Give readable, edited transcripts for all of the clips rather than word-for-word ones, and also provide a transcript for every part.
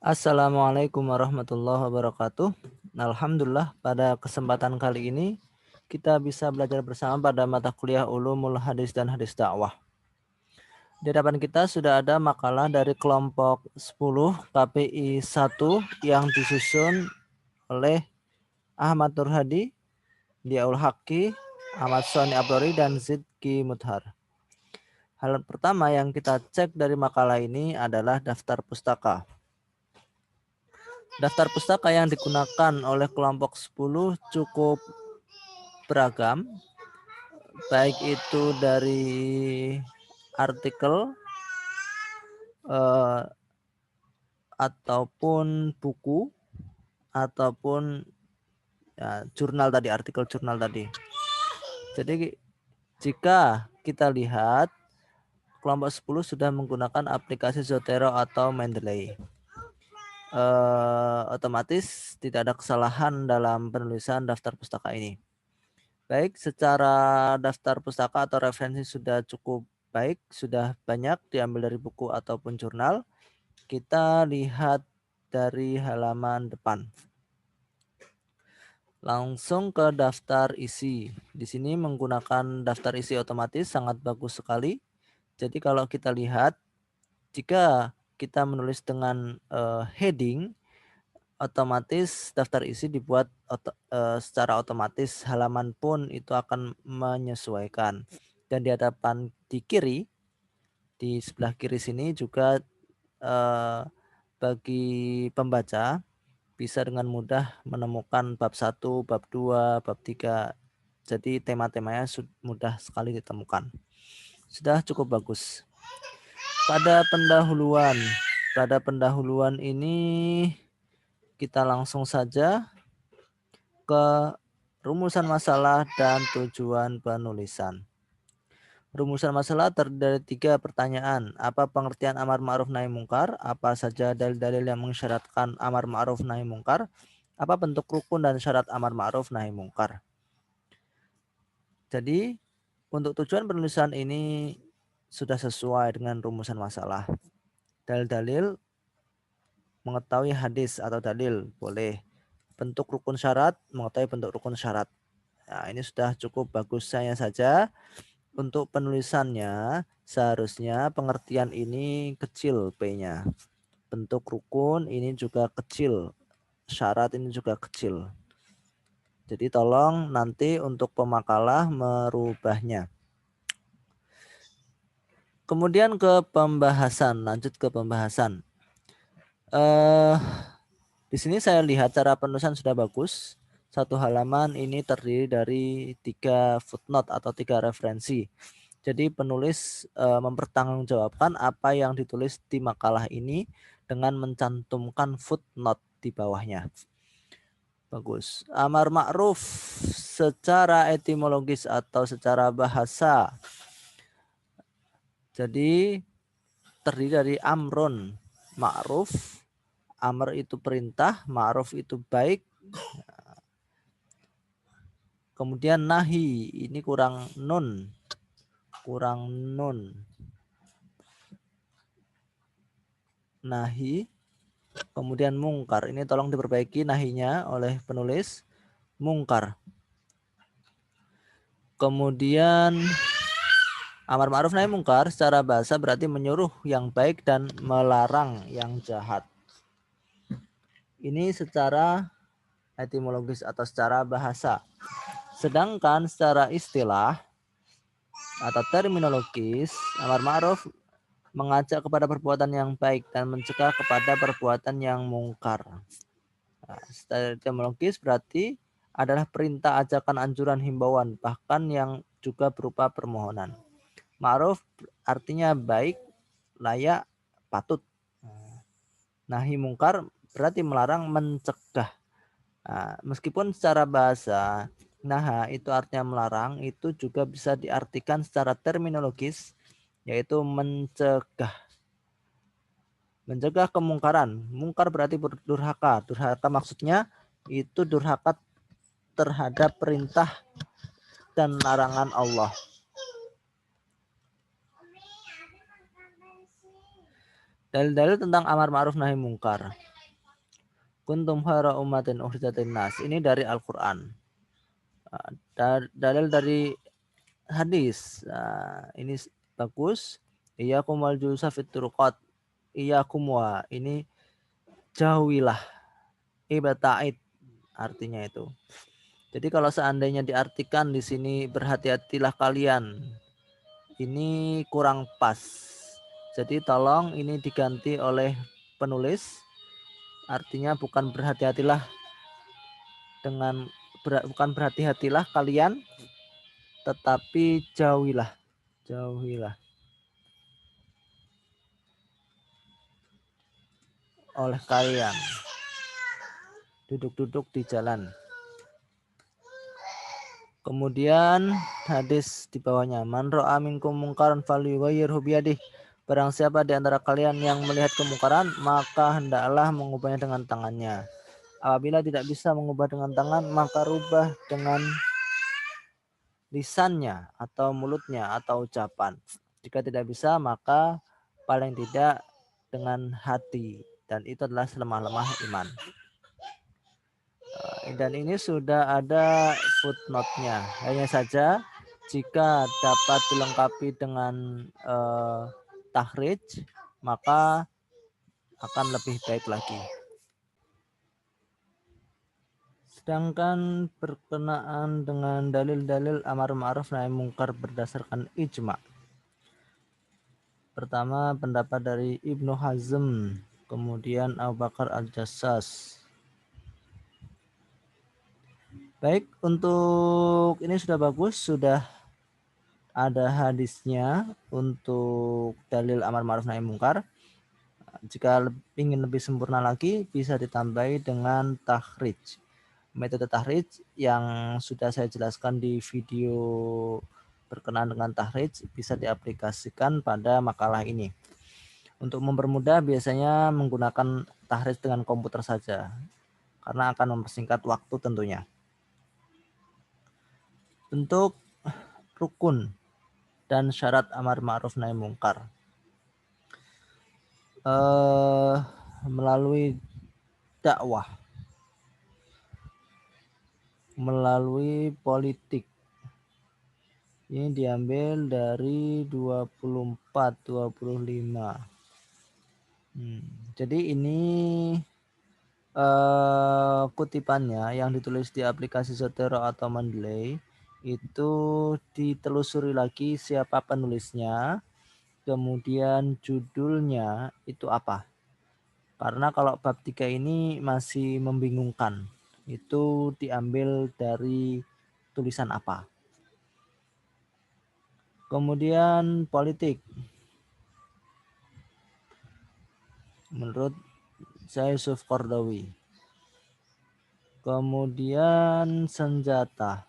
Assalamualaikum warahmatullahi wabarakatuh. Alhamdulillah, pada kesempatan kali ini kita bisa belajar bersama pada mata kuliah Ulumul Hadis dan Hadis Dakwah. Di hadapan kita sudah ada makalah dari kelompok 10 KPI 1 yang disusun oleh Ahmad Nur Hadi, Diaul Haqi, Ahmad Soni Abdori, dan Zidki Mudhar. Hal pertama yang kita cek dari makalah ini adalah daftar pustaka. Daftar pustaka yang digunakan oleh kelompok 10 cukup beragam, baik itu dari artikel ataupun buku ataupun ya, jurnal tadi, artikel jurnal tadi. Jadi jika kita lihat kelompok 10 sudah menggunakan aplikasi Zotero atau Mendeley. Otomatis tidak ada kesalahan dalam penulisan daftar pustaka ini. Baik, secara daftar pustaka atau referensi sudah cukup baik, sudah banyak diambil dari buku ataupun jurnal. Kita lihat dari halaman depan. Langsung ke daftar isi. Di sini menggunakan daftar isi otomatis sangat bagus sekali. Jadi kalau kita lihat, jika kita menulis dengan heading, otomatis daftar isi dibuat secara otomatis, halaman pun itu akan menyesuaikan. Dan di hadapan di kiri, di sebelah kiri sini juga bagi pembaca bisa dengan mudah menemukan bab 1, bab 2, bab 3. Jadi tema-temanya mudah sekali ditemukan. Sudah cukup bagus. Pada pendahuluan ini kita langsung saja ke rumusan masalah dan tujuan penulisan. Rumusan masalah terdiri dari 3 pertanyaan. Apa pengertian amar ma'ruf nahi mungkar? Apa saja dalil-dalil yang mensyaratkan amar ma'ruf nahi mungkar? Apa bentuk rukun dan syarat amar ma'ruf nahi mungkar? Jadi untuk tujuan penulisan ini sudah sesuai dengan rumusan masalah. Dalil-dalil, mengetahui hadis atau dalil boleh. Bentuk rukun syarat, mengetahui bentuk rukun syarat. Nah, ini sudah cukup bagus. Saya saja untuk penulisannya seharusnya pengertian ini kecil P-nya. Bentuk rukun ini juga kecil. Syarat ini juga kecil. Jadi tolong nanti untuk pemakalah merubahnya. Kemudian ke pembahasan, lanjut ke pembahasan. Di sini saya lihat cara penulisan sudah bagus. Satu halaman ini terdiri dari 3 footnote atau 3 referensi. Jadi penulis mempertanggungjawabkan apa yang ditulis di makalah ini dengan mencantumkan footnote di bawahnya. Bagus. Amar ma'ruf secara etimologis atau secara bahasa. Jadi terdiri dari amrun, ma'ruf. Amr itu perintah, ma'ruf itu baik. Kemudian nahi, ini kurang nun. Nahi. Kemudian mungkar, ini tolong diperbaiki nahinya oleh penulis, mungkar. Kemudian amar ma'ruf nahi mungkar secara bahasa berarti menyuruh yang baik dan melarang yang jahat. Ini secara etimologis atau secara bahasa. Sedangkan secara istilah atau terminologis, amar ma'ruf mengajak kepada perbuatan yang baik dan mencegah kepada perbuatan yang mungkar. Nah, secara etimologis berarti adalah perintah, ajakan, anjuran, himbauan, bahkan yang juga berupa permohonan. Ma'ruf artinya baik, layak, patut. Nahi mungkar berarti melarang, mencegah. Nah, meskipun secara bahasa naha itu artinya melarang, itu juga bisa diartikan secara terminologis yaitu mencegah. Mencegah kemungkaran. Mungkar berarti durhaka. Durhaka maksudnya itu durhaka terhadap perintah dan larangan Allah. Dalil-dalil tentang amar ma'ruf nahi mungkar. kuntum khairu ummatin ukhrijat nas. Ini dari Al-Qur'an. Dalil dari hadis. Ini bagus. Iyyakum wal julusa fit turuqat. Iyyakum wa. Ini jauhilah. Ibta'id artinya itu. Jadi kalau seandainya diartikan di sini berhati-hatilah kalian, ini kurang pas. Jadi tolong ini diganti oleh penulis. Artinya bukan berhati-hatilah dengan bukan berhati-hatilah kalian, tetapi jauhilah, jauhilah oleh kalian. Duduk-duduk di jalan. Kemudian hadis di bawahnya, man ra'a minkum mungkaran falyughayyirhu biyadihi. Barang siapa di antara kalian yang melihat kemungkaran, maka hendaklah mengubahnya dengan tangannya. Apabila tidak bisa mengubah dengan tangan, maka rubah dengan lisannya atau mulutnya atau ucapan. Jika tidak bisa, maka paling tidak dengan hati, dan itu adalah selemah-lemah iman. Dan ini sudah ada footnote-nya. Hanya saja jika dapat dilengkapi dengan tahrij, maka akan lebih baik lagi. Sedangkan berkenaan dengan dalil-dalil amar ma'ruf nahi mungkar berdasarkan ijma. Pertama pendapat dari Ibnu Hazm, kemudian Abu Bakar Al-Jassas. Baik, untuk ini sudah bagus, sudah ada hadisnya untuk dalil amar ma'ruf nahi mungkar. Jika ingin lebih sempurna lagi, bisa ditambahi dengan tahrij. Metode tahrij yang sudah saya jelaskan di video berkenaan dengan tahrij bisa diaplikasikan pada makalah ini. Untuk mempermudah biasanya menggunakan tahrij dengan komputer saja, karena akan mempersingkat waktu tentunya. Bentuk rukun dan syarat amar ma'ruf nahi mungkar. Melalui dakwah, melalui politik. Ini diambil dari 24-25. Jadi ini kutipannya yang ditulis di aplikasi Zotero atau Mendeley, itu ditelusuri lagi siapa penulisnya, kemudian judulnya itu apa. Karena kalau bab 3 ini masih membingungkan, itu diambil dari tulisan apa. Kemudian politik, menurut Syekh Yusuf Qardawi. Kemudian senjata,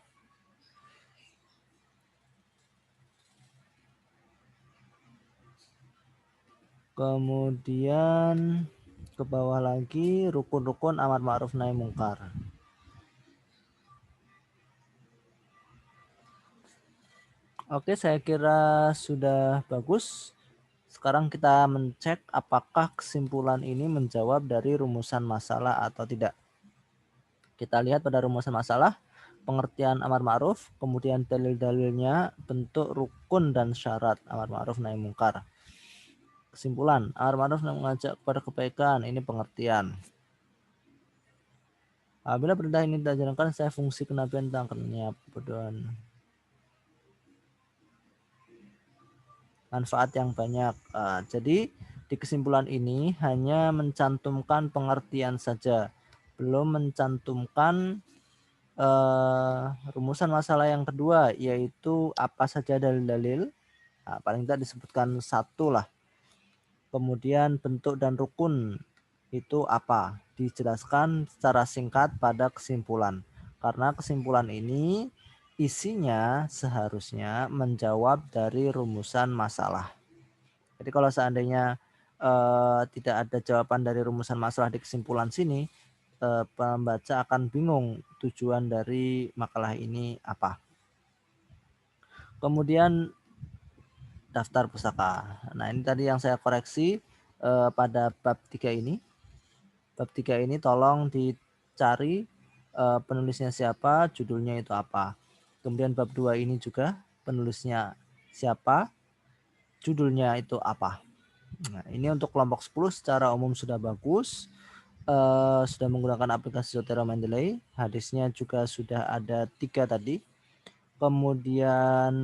kemudian ke bawah lagi rukun-rukun amar ma'ruf nahi mungkar. Oke, saya kira sudah bagus. Sekarang kita mencek apakah kesimpulan ini menjawab dari rumusan masalah atau tidak. Kita lihat pada rumusan masalah, pengertian amar ma'ruf, kemudian dalil-dalilnya, bentuk rukun dan syarat amar ma'ruf nahi mungkar. Kesimpulan, amar ma'ruf mengajak kepada kebaikan, ini pengertian. Apabila perintah ini dijalankan, saya fungsi kenabian tentang kebodohan. Manfaat yang banyak. Jadi di kesimpulan ini hanya mencantumkan pengertian saja, belum mencantumkan rumusan masalah yang kedua, yaitu apa saja dalil-dalil. Paling tidak disebutkan satu lah. Kemudian bentuk dan rukun itu apa, dijelaskan secara singkat pada kesimpulan. Karena kesimpulan ini isinya seharusnya menjawab dari rumusan masalah. Jadi kalau seandainya tidak ada jawaban dari rumusan masalah di kesimpulan sini, pembaca akan bingung tujuan dari makalah ini apa. Kemudian daftar pusaka. Nah, ini tadi yang saya koreksi pada bab 3 ini. Bab 3 ini tolong dicari penulisnya siapa, judulnya itu apa. Kemudian bab 2 ini juga penulisnya siapa, judulnya itu apa. Nah, ini untuk kelompok 10 secara umum sudah bagus. Sudah menggunakan aplikasi Zotero Mendeley. Hadisnya juga sudah ada 3 tadi. Kemudian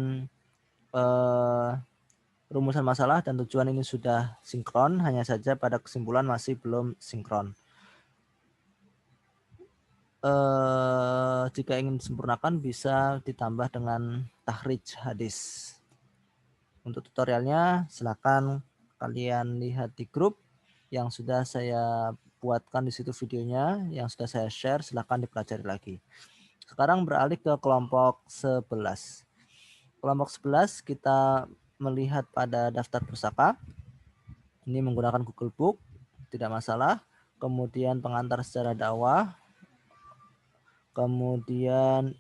rumusan masalah dan tujuan ini sudah sinkron, hanya saja pada kesimpulan masih belum sinkron. Jika ingin disempurnakan bisa ditambah dengan tahrij hadis. Untuk tutorialnya silakan kalian lihat di grup yang sudah saya buatkan di situ videonya, yang sudah saya share, silakan dipelajari lagi. Sekarang beralih ke kelompok 11. Kelompok 11 kita melihat pada daftar pusaka. Ini menggunakan Google Book, tidak masalah. Kemudian pengantar secara dakwah. Kemudian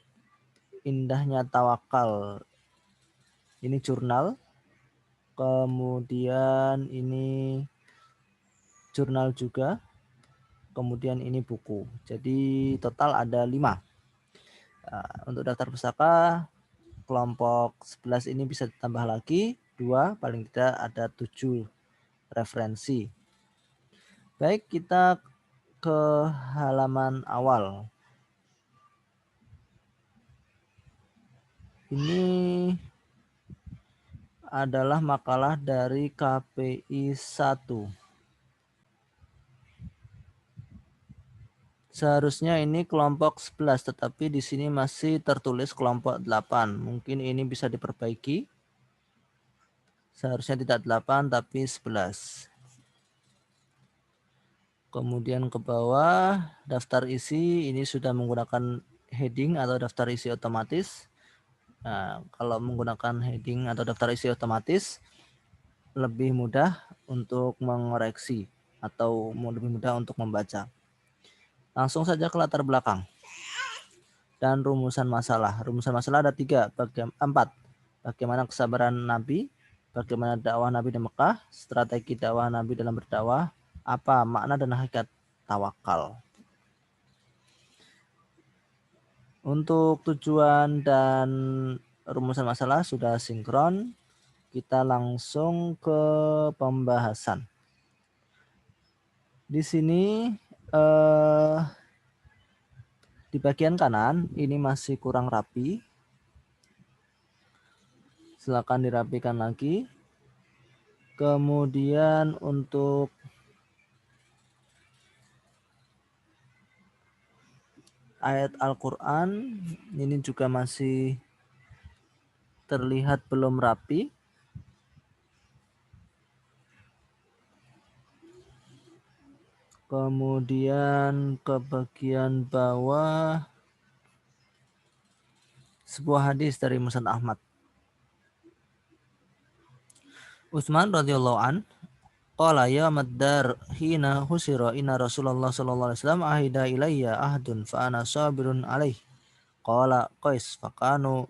indahnya tawakal. Ini jurnal. Kemudian ini jurnal juga. Kemudian ini buku. Jadi total ada 5. Untuk daftar pusaka kelompok 11 ini bisa ditambah lagi 2, paling tidak ada 7 referensi. Baik, kita ke halaman awal. Ini adalah makalah dari KPI 1. Seharusnya ini kelompok 11, tetapi di sini masih tertulis kelompok 8. Mungkin ini bisa diperbaiki. Seharusnya tidak 8 tapi 11. Kemudian ke bawah daftar isi ini sudah menggunakan heading atau daftar isi otomatis. Nah, kalau menggunakan heading atau daftar isi otomatis lebih mudah untuk mengoreksi atau lebih mudah untuk membaca. Langsung saja ke latar belakang dan rumusan masalah. Rumusan masalah ada 4. Bagaimana kesabaran Nabi, bagaimana dakwah Nabi di Mekah, strategi dakwah Nabi dalam berdakwah, apa makna dan hakikat tawakal. Untuk tujuan dan rumusan masalah sudah sinkron. Kita langsung ke pembahasan. Di sini di bagian kanan ini masih kurang rapi. Silakan dirapikan lagi. Kemudian untuk ayat Al-Quran ini juga masih terlihat belum rapi. Kemudian ke bagian bawah sebuah hadis dari Musnad Ahmad. Utsman radhiyallahu an qala ya maddar hina husira inna Rasulullah sallallahu alaihi wasallam ahida ilayya ahdun fa ana sabirun alaih. Qala Qais fakanu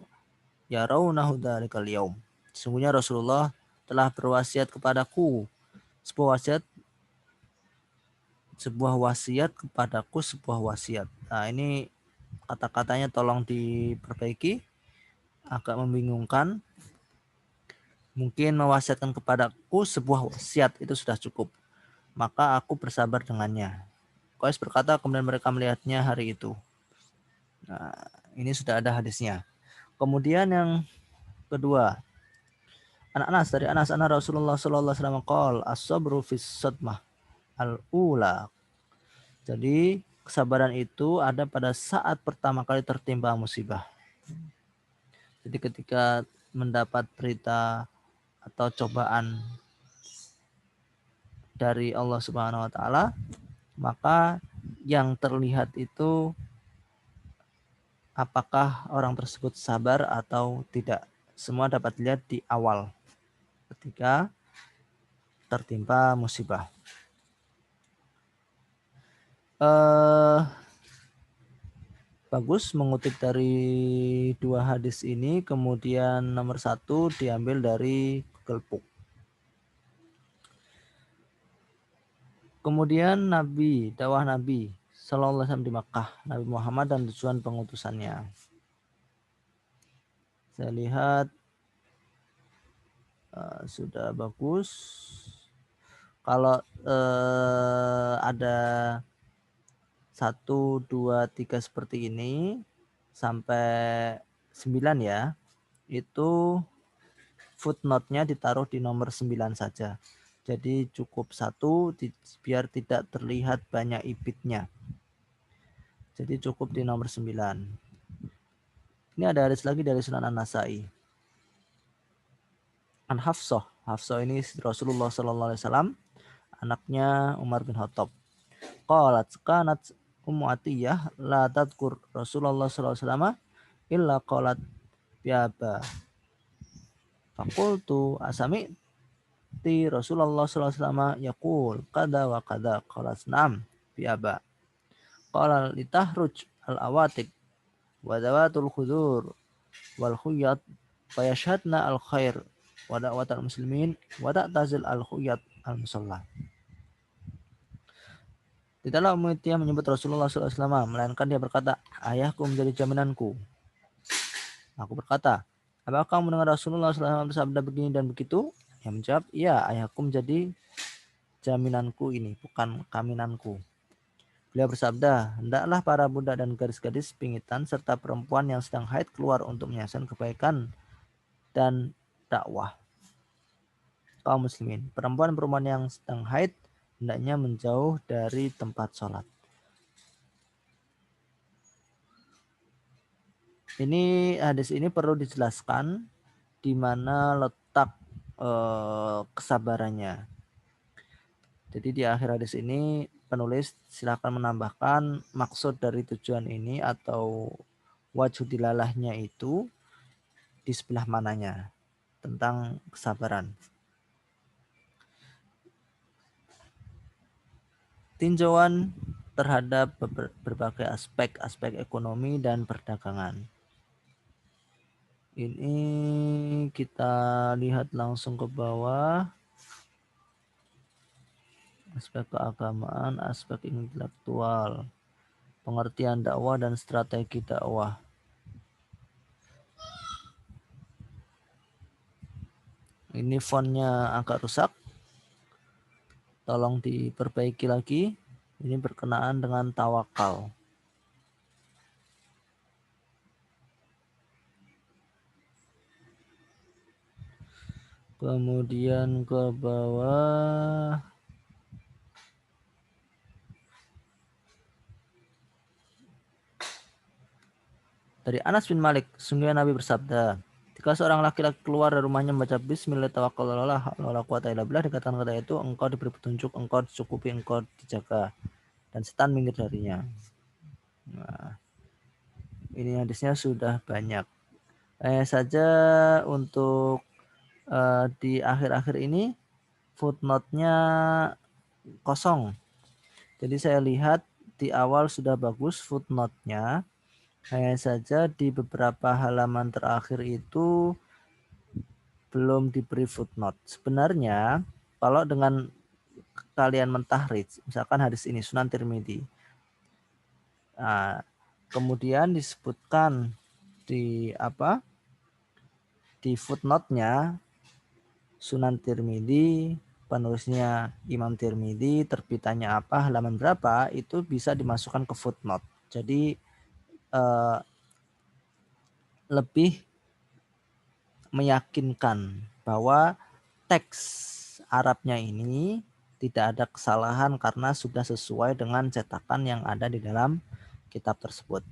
yarawnahu dzalikal yaum. Sesungguhnya Rasulullah telah berwasiat kepadaku sebuah wasiat kepadaku sebuah wasiat. Nah, ini kata-katanya tolong diperbaiki, agak membingungkan. Mungkin mewasiatkan kepadaku sebuah wasiat itu sudah cukup. Maka aku bersabar dengannya. Qais berkata, kemudian mereka melihatnya hari itu. Nah, ini sudah ada hadisnya. Kemudian yang kedua, Anas dari Anas anna Rasulullah sallallahu alaihi wasallam qol as-sabru fis sadmah al-ula. Jadi kesabaran itu ada pada saat pertama kali tertimpa musibah. Jadi ketika mendapat berita atau cobaan dari Allah Subhanahu wa taala, maka yang terlihat itu apakah orang tersebut sabar atau tidak. Semua dapat dilihat di awal ketika tertimpa musibah. Bagus mengutip dari 2 hadis ini, kemudian nomor 1 diambil dari Google Book. Kemudian dakwah Nabi Sallallahu Alaihi Wasallam di Makkah, Nabi Muhammad dan tujuan pengutusannya. Saya lihat sudah bagus. Kalau ada 1, 2, 3 seperti ini sampai 9 ya, itu footnote-nya ditaruh di nomor 9 saja. Jadi cukup 1 biar tidak terlihat banyak ibitnya. Jadi cukup di nomor 9. Ini ada hadis lagi dari Sunan An-Nasai. An Hafsah. Hafsah ini Rasulullah Sallallahu Alaihi Wasallam, anaknya Umar bin Khattab. Qalat kanat Ummu Atiyah la tadkur Rasulullah Sallallahu Alaihi Wasallam illa qalat biaba. Fakultu asami ti Rasulullah Sallallahu Alaihi Wasallam yaqul kada wa kada. Qalat na'am biaba. Qala litahruj al-awatik wa dawatul khudur wal khuyat fayashhadna al-khair wa da'watal muslimin wa ta'tazil al-khuyat al-musalla. Tidaklah Ummu Atiyah menyebut Rasulullah SAW, melainkan dia berkata, ayahku menjadi jaminanku. Aku berkata, apakah kamu mendengar Rasulullah SAW bersabda begini dan begitu? Yang menjawab, iya, ayahku menjadi jaminanku ini, bukan kaminanku. Beliau bersabda, hendaklah para budak dan gadis-gadis pingitan serta perempuan yang sedang haid keluar untuk menyaksikan kebaikan dan dakwah kaum muslimin. Perempuan-perempuan yang sedang haid hendaknya menjauh dari tempat sholat. Ini hadis ini perlu dijelaskan di mana letak kesabarannya. Jadi di akhir hadis ini penulis silakan menambahkan maksud dari tujuan ini atau wajhu dilalahnya itu di sebelah mananya tentang kesabaran. Tinjauan terhadap berbagai aspek ekonomi dan perdagangan. Ini kita lihat langsung ke bawah. Aspek keagamaan, aspek intelektual, pengertian dakwah dan strategi dakwah. Ini fontnya agak rusak. Tolong diperbaiki lagi. Ini berkenaan dengan tawakal. Kemudian ke bawah. Dari Anas bin Malik, sungguh Nabi bersabda, jika seorang laki-laki keluar dari rumahnya membaca bismillah tawakkalallah wala quwata illa billah, dikatakan kata itu engkau diberi petunjuk, engkau dicukupi, engkau dijaga, dan setan minggir darinya. Nah, ini hadisnya sudah banyak. Saja untuk di akhir-akhir ini footnote-nya kosong. Jadi saya lihat di awal sudah bagus footnote-nya. Hanya saja di beberapa halaman terakhir itu belum diberi footnote. Sebenarnya kalau dengan kalian mentahrij, misalkan hadis ini Sunan Tirmidzi, kemudian disebutkan di footnote-nya Sunan Tirmidzi, penulisnya Imam Tirmidzi, terbitannya apa, halaman berapa, itu bisa dimasukkan ke footnote. Jadi lebih meyakinkan bahwa teks Arabnya ini tidak ada kesalahan karena sudah sesuai dengan cetakan yang ada di dalam kitab tersebut.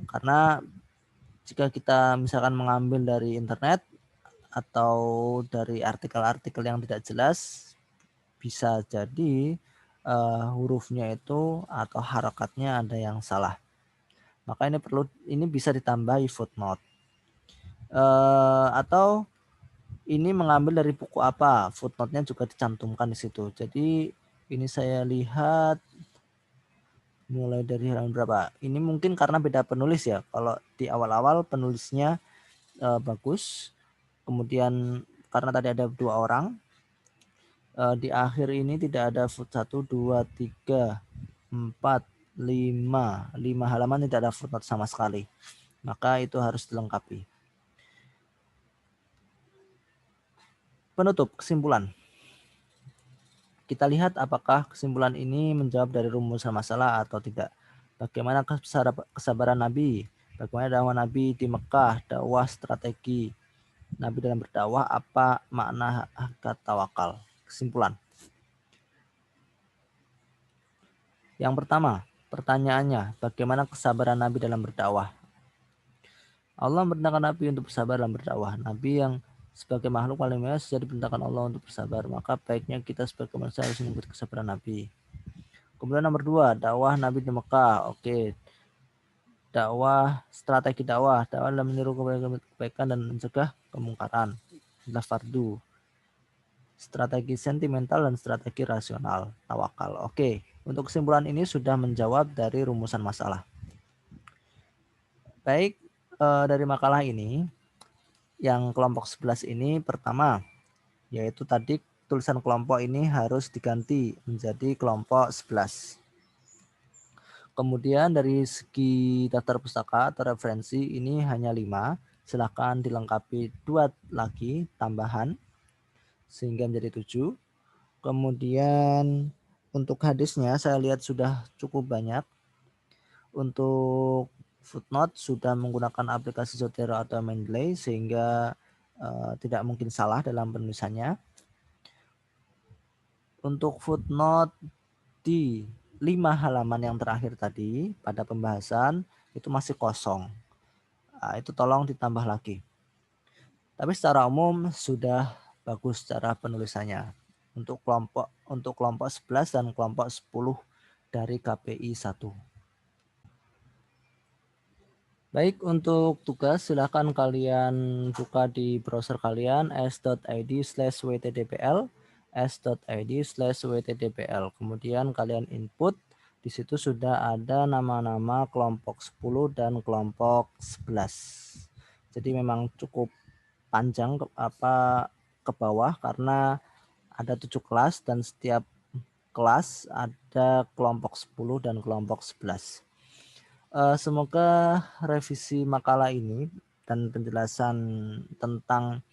Karena jika kita misalkan mengambil dari internet atau dari artikel-artikel yang tidak jelas, bisa jadi hurufnya itu atau harakatnya ada yang salah. Maka ini bisa ditambahi footnote. Atau ini mengambil dari buku apa, footnote-nya juga dicantumkan di situ. Jadi ini saya lihat mulai dari halaman berapa. Ini mungkin karena beda penulis ya. Kalau di awal-awal penulisnya bagus, kemudian karena tadi ada 2 orang, Di akhir ini tidak ada 1, 2, 3, 4, 5. 5 halaman tidak ada footnote sama sekali. Maka itu harus dilengkapi. Penutup, kesimpulan. Kita lihat apakah kesimpulan ini menjawab dari rumusan masalah atau tidak. Bagaimana kesabaran Nabi? Bagaimana dakwah Nabi di Mekah? Dakwah strategi Nabi dalam berdakwah, apa makna hakikat tawakal? Kesimpulan. Yang pertama, pertanyaannya, bagaimana kesabaran Nabi dalam berdakwah? Allah memerintahkan Nabi untuk bersabar dalam berdakwah. Nabi yang sebagai makhluk paling mulia sudah diperintahkan Allah untuk bersabar, maka baiknya kita sebagai manusia harus mengikuti kesabaran Nabi. Kemudian nomor 2, dakwah Nabi di Mekah. Oke. Dakwah, strategi dakwah dalam meniru kebaikan dan mencegah kemungkaran. Adalah fardu. Strategi sentimental dan strategi rasional, tawakal. Oke, untuk kesimpulan ini sudah menjawab dari rumusan masalah. Baik, dari makalah ini, yang kelompok 11 ini pertama, yaitu tadi tulisan kelompok ini harus diganti menjadi kelompok 11. Kemudian dari segi daftar pustaka atau referensi ini hanya 5. Silahkan dilengkapi 2 lagi tambahan sehingga menjadi 7. Kemudian untuk hadisnya saya lihat sudah cukup banyak. Untuk footnote sudah menggunakan aplikasi Zotero atau Mendeley sehingga tidak mungkin salah dalam penulisannya. Untuk footnote di 5 halaman yang terakhir tadi pada pembahasan itu masih kosong. Itu tolong ditambah lagi. Tapi secara umum sudah bagus cara penulisannya. Untuk kelompok 11 dan kelompok 10 dari KPI 1. Baik, untuk tugas silakan kalian buka di browser kalian s.id/wtdpl s.id/wtdpl. Kemudian kalian input, di situ sudah ada nama-nama kelompok 10 dan kelompok 11. Jadi memang cukup panjang ke bawah karena ada 7 kelas dan setiap kelas ada kelompok 10 dan kelompok 11. Semoga revisi makalah ini dan penjelasan tentang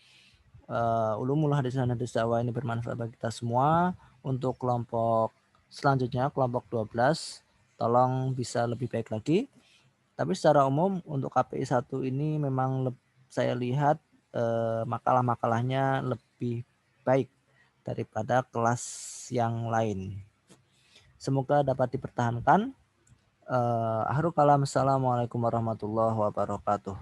ulumul hadis dan hadis dakwah ini bermanfaat bagi kita semua. Untuk kelompok selanjutnya, kelompok 12, tolong bisa lebih baik lagi. Tapi secara umum untuk KPI 1 ini memang saya lihat makalah-makalahnya lebih baik daripada kelas yang lain. Semoga dapat dipertahankan. Akhirul kalam, assalamualaikum warahmatullahi wabarakatuh.